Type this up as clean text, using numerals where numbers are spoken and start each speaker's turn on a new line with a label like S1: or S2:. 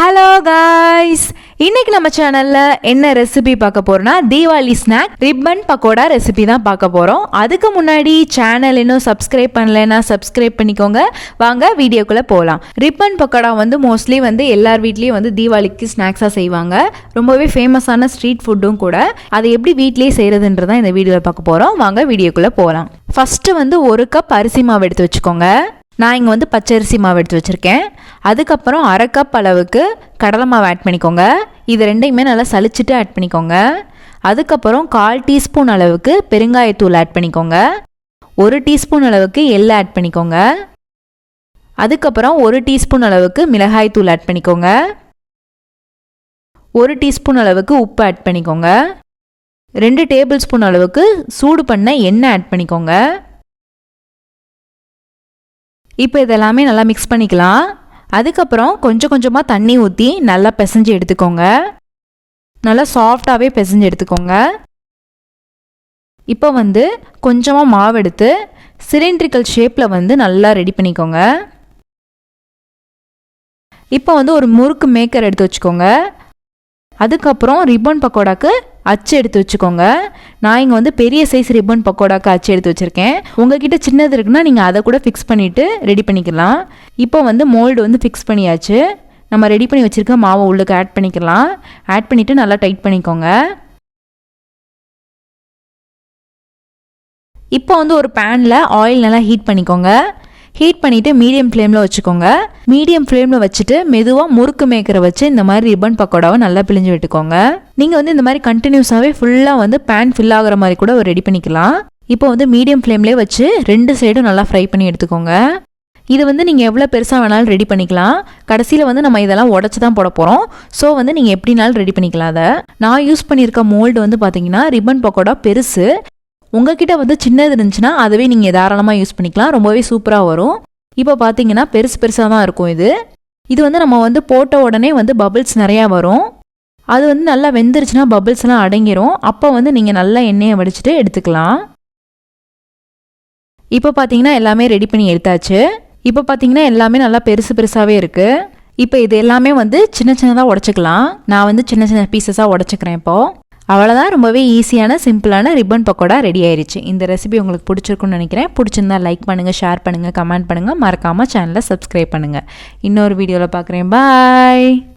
S1: Hello guys, இன்னைக்கு நம்ம சேனல்ல என்ன ரெசிபி பார்க்க போறோம்னா Deepavali snack ribbon pakoda recipe தான் பார்க்க போறோம். அதுக்கு முன்னாடி சேனல் இன்னும் சப்ஸ்கிரைப் பண்ணலைன்னா சப்ஸ்கிரைப் பண்ணிக்கோங்க. வாங்க வீடியோக்குள்ள போகலாம். ரிப்பன் பக்கோடா மோஸ்ட்லி எல்லார் வீட்லேயும் தீபாவளிக்கு ஸ்நாக்ஸாக செய்வாங்க. ரொம்பவே ஃபேமஸான ஸ்ட்ரீட் ஃபுட்டும் கூட. அதை எப்படி வீட்லேயே செய்யறதுன்றதான் இந்த வீடியோவில் பார்க்க போகிறோம். வாங்க வீடியோக்குள்ளே போகலாம். ஃபஸ்ட்டு 1 கப் அரிசி மாவு எடுத்து வச்சுக்கோங்க. நான் இங்கே பச்சரிசி மாவு எடுத்து வச்சுருக்கேன். அதுக்கப்புறம் 1/2 கப் அளவுக்கு கடலை மாவு ஆட் பண்ணிக்கோங்க. இது ரெண்டையுமே நல்லா சலிச்சுட்டு ஆட் பண்ணிக்கோங்க. அதுக்கப்புறம் 1/4 டீஸ்பூன் அளவுக்கு பெருங்காயத்தூள் ஆட் பண்ணிக்கோங்க. 1 டீஸ்பூன் அளவுக்கு எள்ளு ஆட் பண்ணிக்கோங்க. அதுக்கப்புறம் 1 டீஸ்பூன் அளவுக்கு மிளகாய்த்தூள் ஆட் பண்ணிக்கோங்க. 1 டீஸ்பூன் அளவுக்கு உப்பு ஆட் பண்ணிக்கோங்க. 2 டேபிள் ஸ்பூன் அளவுக்கு சூடு பண்ண எண்ணெய் ஆட் பண்ணிக்கோங்க. இப்போ இதெல்லாமே நல்லா மிக்ஸ் பண்ணிக்கலாம். அதுக்கப்புறம் கொஞ்சம் கொஞ்சமாக தண்ணி ஊற்றி நல்லா பிசைஞ்சு எடுத்துக்கோங்க. நல்லா சாஃப்டாகவே பிசைஞ்சு எடுத்துக்கோங்க. இப்போ கொஞ்சமாக மாவு எடுத்து சிலிண்ட்ரிக்கல் ஷேப்பில் நல்லா ரெடி பண்ணிக்கோங்க. இப்போ ஒரு முறுக்கு மேக்கர் எடுத்து வச்சுக்கோங்க. அதுக்கப்புறம் ரிப்பன் பக்கோடாக்கு அச்சு எடுத்து வச்சுக்கோங்க. நான் இங்கே பெரிய சைஸ் ரிப்பன் பக்கோடாக்கு அச்சு எடுத்து வச்சுருக்கேன். உங்ககிட்ட சின்னது இருக்குன்னா நீங்கள் அதை கூட ஃபிக்ஸ் பண்ணிவிட்டு ரெடி பண்ணிக்கலாம். இப்போ மோல்டு ஃபிக்ஸ் பண்ணியாச்சு. நம்ம ரெடி பண்ணி வச்சுருக்க மாவை உள்ளுக்கு ஆட் பண்ணிக்கலாம். ஆட் பண்ணிவிட்டு நல்லா டைட் பண்ணிக்கோங்க. இப்போ ஒரு பேனில் ஆயில் நல்லா ஹீட் பண்ணிக்கோங்க. ஹீட் பண்ணிவிட்டு மீடியம் ஃப்ளேமில் வச்சுக்கோங்க. மீடியம் ஃப்ளேமில் வச்சுட்டு மெதுவாக முறுக்கு மேக்கரை வச்சு இந்த மாதிரி ரிப்பன் பக்கோடாவை நல்லா பிழிஞ்சு விட்டுக்கோங்க. நீங்கள் இந்த மாதிரி கண்டினியூஸாகவே ஃபுல்லாக பேன் ஃபில் ஆகிற மாதிரி கூட ரெடி பண்ணிக்கலாம். இப்போ மீடியம் ஃப்ளேம்லேயே வச்சு 2 சைடும் நல்லா ஃப்ரை பண்ணி எடுத்துக்கோங்க. இது நீங்கள் எவ்வளோ பெருசாக வேணாலும் ரெடி பண்ணிக்கலாம். கடைசியில் நம்ம இதெல்லாம் உடச்சி தான் போட போகிறோம். ஸோ நீங்கள் எப்படினாலும் ரெடி பண்ணிக்கலாம். அதை நான் யூஸ் பண்ணியிருக்க மோல்டு பார்த்தீங்கன்னா ரிப்பன் பக்கோடா பெருசு. உங்ககிட்ட சின்னது இருந்துச்சுன்னா அதுவே நீங்கள் தாராளமாக யூஸ் பண்ணிக்கலாம். ரொம்பவே சூப்பராக வரும். இப்போ பார்த்தீங்கன்னா பெருசாக தான் இருக்கும். இது நம்ம போட்ட உடனே பபிள்ஸ் நிறையா வரும். அது நல்லா வெந்துருச்சுன்னா பபிள்ஸ்லாம் அடங்கிரும். அப்போ நீங்கள் நல்லா எண்ணெயை வடிச்சிட்டு எடுத்துக்கலாம். இப்போ பார்த்தீங்கன்னா எல்லாமே ரெடி பண்ணி எடுத்தாச்சு. இப்போ பார்த்தீங்கன்னா எல்லாமே நல்லா பெருசாகவே இருக்குது. இப்போ இது எல்லாமே சின்ன சின்னதாக உடச்சிக்கலாம். நான் சின்ன சின்ன பீசஸாக உடச்சிக்கிறேன். இப்போது அவ்வளோதான். ரொம்பவே ஈஸியான சிம்பிளான ரிப்பன் பக்கோடா ரெடி ஆயிடுச்சு. இந்த ரெசிபி உங்களுக்கு பிடிச்சிருக்குன்னு நினைக்கிறேன். பிடிச்சிருந்தா லைக் பண்ணுங்கள், ஷேர் பண்ணுங்கள், கமெண்ட் பண்ணுங்கள். மறக்காமல் சேனலை சப்ஸ்கிரைப் பண்ணுங்கள். இன்னொரு வீடியோவில் பார்க்குறேன். பாய்.